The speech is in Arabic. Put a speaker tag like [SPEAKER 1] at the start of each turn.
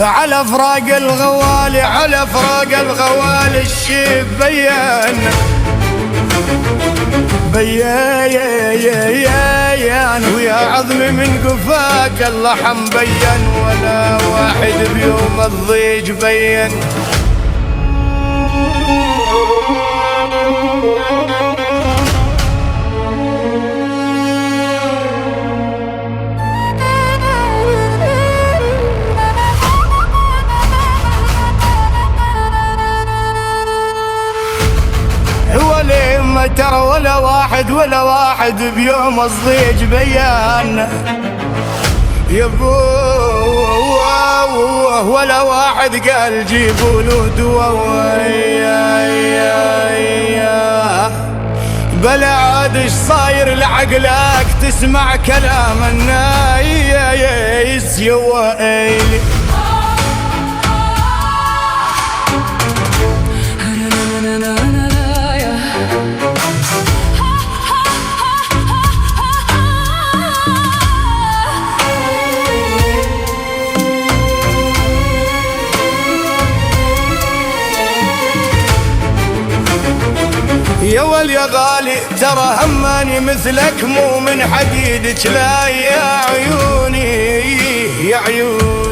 [SPEAKER 1] على فراق الغوالي على فراق الغوالي الشيب بيان ويا عظمي من قفاك اللحم بين ولا واحد بيوم الضيج بين. ترى ولا واحد بيوم الضيج بيان يبوه ولا واحد قال جيبوا له دواء بلا عاد ايش صاير لعقلك تسمع كلام النايس يا ويلي. يا ول يا غالي ترى هماني مثلك مو من حديدك لا يا عيوني يا عيوني.